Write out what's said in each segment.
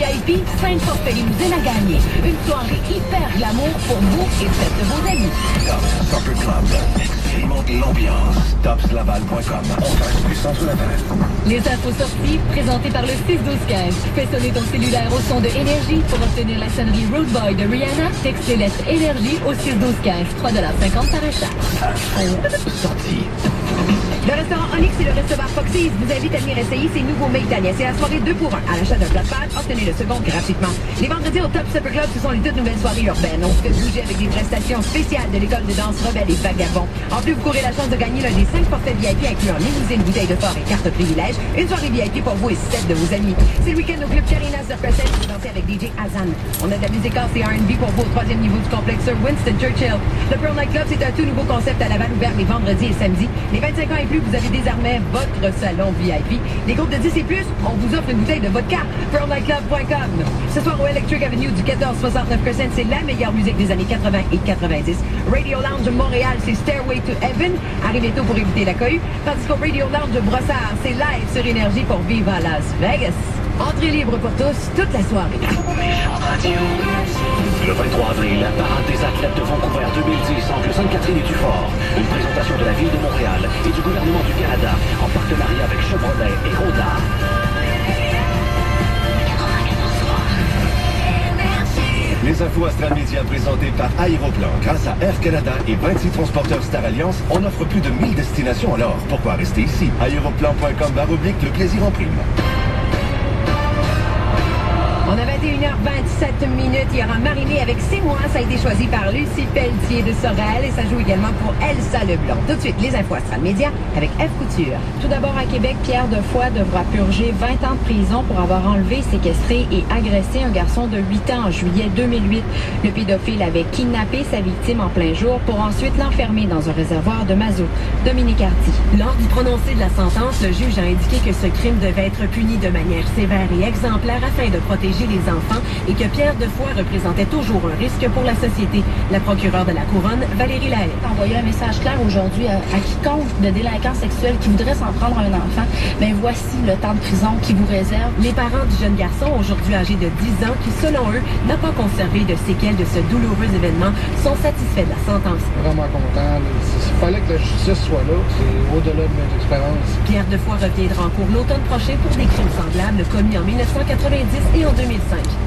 VIP, 5 forfaits limousines à gagner. Une soirée hyper glamour pour vous et 7 de vos amis. Tops Soccer Club. Expérimente l'ambiance. Topslaval.com. On passe puissance sous la vanne. Les infos sorties, présentées par le 6-12-15. Fais sonner ton cellulaire au son de Énergie pour obtenir la sonnerie Road Boy de Rihanna. Texte les lettres Énergie au 6-12-15. 3,50$ par achat. Info sortie. Le restaurant Onyx et le restaurant Foxy's vous invitent à venir essayer ces nouveaux mets italiens. C'est la soirée 2 pour 1. À l'achat d'un plat de pâtes, obtenez le second gratuitement. Les vendredis au Top Supper Club, ce sont les toutes nouvelles soirées urbaines. On se fait bouger avec des prestations spéciales de l'école de danse Rebelle et Vagabond. En plus, vous courez la chance de gagner l'un des 5 forfaits VIP incluant limousine, bouteille de fort et carte privilège. Une soirée VIP pour vous et 7 de vos amis. C'est le week-end au club Carina Circus pour danser avec DJ Azan. On a de la musique house et R&B pour vous au 3e niveau du complexe sur Winston Churchill. Le Pearl Night Club, c'est un tout nouveau concept à Laval ouvert les vendredis et samedis. Les 25 ans et plus, vous avez désormais votre salon VIP. Les groupes de 10 et plus, on vous offre une bouteille de vodka. PearlNightClub.com. Ce soir au Electric Avenue du 1469%, c'est la meilleure musique des années 80 et 90. Radio Lounge Montréal, c'est Stairway to Heaven. Arrivez tôt pour éviter la cohue. Tandis qu'au Radio Lounge de Brossard, c'est live sur Énergie pour vivre à Las Vegas. Entrée libre pour tous, toute la soirée. Le 23 avril, la parade des athlètes de Vancouver 2010 entre Sainte-Catherine et Dufort. Une présentation de la Ville de Montréal et du gouvernement du Canada en partenariat avec Chevrolet et Honda. Les infos Astral Media présentées par Aéroplan. Grâce à Air Canada et 26 transporteurs Star Alliance, on offre plus de 1000 destinations alors. Pourquoi rester ici? Aéroplan.com/, le plaisir en prime. On a 21h27 minutes. Il y aura Marinée avec 6 mois. Ça a été choisi par Lucie Pelletier de Sorel et ça joue également pour Elsa Leblanc. Tout de suite, les infos Astral Média avec F. Couture. Tout d'abord à Québec, Pierre Defoy devra purger 20 ans de prison pour avoir enlevé, séquestré et agressé un garçon de 8 ans en juillet 2008. Le pédophile avait kidnappé sa victime en plein jour pour ensuite l'enfermer dans un réservoir de mazout. Dominique Hardy. Lors du prononcé de la sentence, le juge a indiqué que ce crime devait être puni de manière sévère et exemplaire afin de protéger les enfants et que Pierre Defoy représentait toujours un risque pour la société. La procureure de la Couronne, Valérie Lahaye. Envoyer un message clair aujourd'hui à quiconque de délinquant sexuel qui voudrait s'en prendre à un enfant. Mais voici le temps de prison qui vous réserve. Les parents du jeune garçon, aujourd'hui âgé de 10 ans, qui selon eux n'a pas conservé de séquelles de ce douloureux événement, sont satisfaits de la sentence. Vraiment content. Il fallait que la justice soit là. C'est au-delà de mes expériences. Pierre Defoy reviendra en cours l'automne prochain pour des crimes semblables commis en 1990 et en 2005.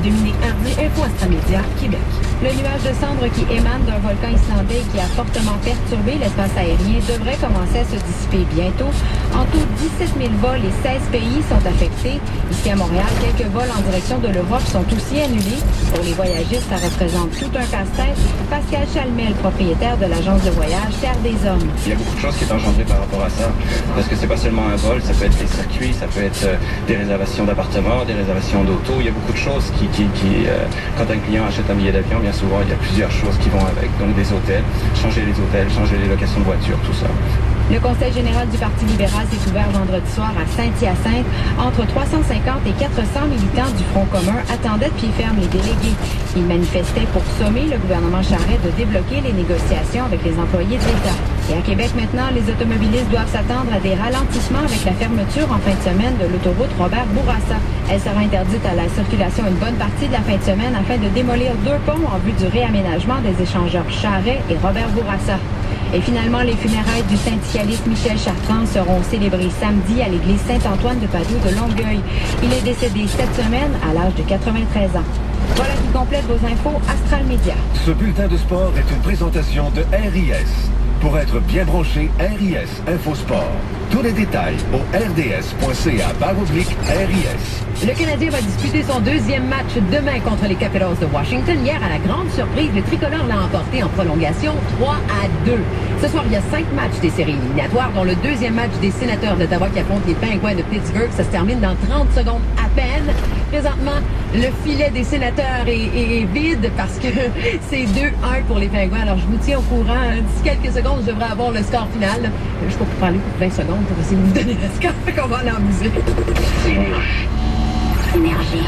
Dominique Hardy, Info Astral Média, Québec. Le nuage de cendres qui émane d'un volcan islandais qui a fortement perturbé l'espace aérien devrait commencer à se dissiper bientôt. En tout, 17 000 vols et 16 pays sont affectés. Ici à Montréal, quelques vols en direction de l'Europe sont aussi annulés. Pour les voyagistes, ça représente tout un casse-tête. Pascal Chalmel, propriétaire de l'agence de voyage Terre des Hommes. Il y a beaucoup de choses qui sont engendrées par rapport à ça. Parce que c'est pas seulement un vol, ça peut être des circuits, ça peut être des réservations d'appartements, des réservations d'auto. Il y a beaucoup de choses quand un client achète un billet d'avion, bien souvent, il y a plusieurs choses qui vont avec. Donc des hôtels, changer les locations de voitures, tout ça. Le Conseil général du Parti libéral s'est ouvert vendredi soir à Saint-Hyacinthe. Entre 350 et 400 militants du Front commun attendaient de pied ferme les délégués. Ils manifestaient pour sommer le gouvernement Charest de débloquer les négociations avec les employés de l'État. Et à Québec maintenant, les automobilistes doivent s'attendre à des ralentissements avec la fermeture en fin de semaine de l'autoroute Robert-Bourassa. Elle sera interdite à la circulation une bonne partie de la fin de semaine afin de démolir 2 ponts en vue du réaménagement des échangeurs Charest et Robert-Bourassa. Et finalement, les funérailles du syndicaliste Michel Chartrand seront célébrées samedi à l'église Saint-Antoine de Padoue de Longueuil. Il est décédé cette semaine à l'âge de 93 ans. Voilà qui complète vos infos Astral Média. Ce bulletin de sport est une présentation de RIS. Pour être bien branché, RIS Infosport. Tous les détails au rds.ca/RIS. Le Canadien va disputer son 2e match demain contre les Capitals de Washington. Hier, à la grande surprise, le tricolore l'a emporté en prolongation 3-2. Ce soir, il y a 5 matchs des séries éliminatoires, dont le 2e match des Sénateurs d'Ottawa qui affrontent les Pingouins de Pittsburgh. Ça se termine dans 30 secondes à peine. Présentement, le filet des Sénateurs est vide parce que c'est 2-1 pour les Pingouins. Alors, je vous tiens au courant. D'ici quelques secondes, je devrais avoir le score final. Je peux vous parler pour 20 secondes pour essayer de vous donner le score. Fait qu'on va aller en musique. Énergie.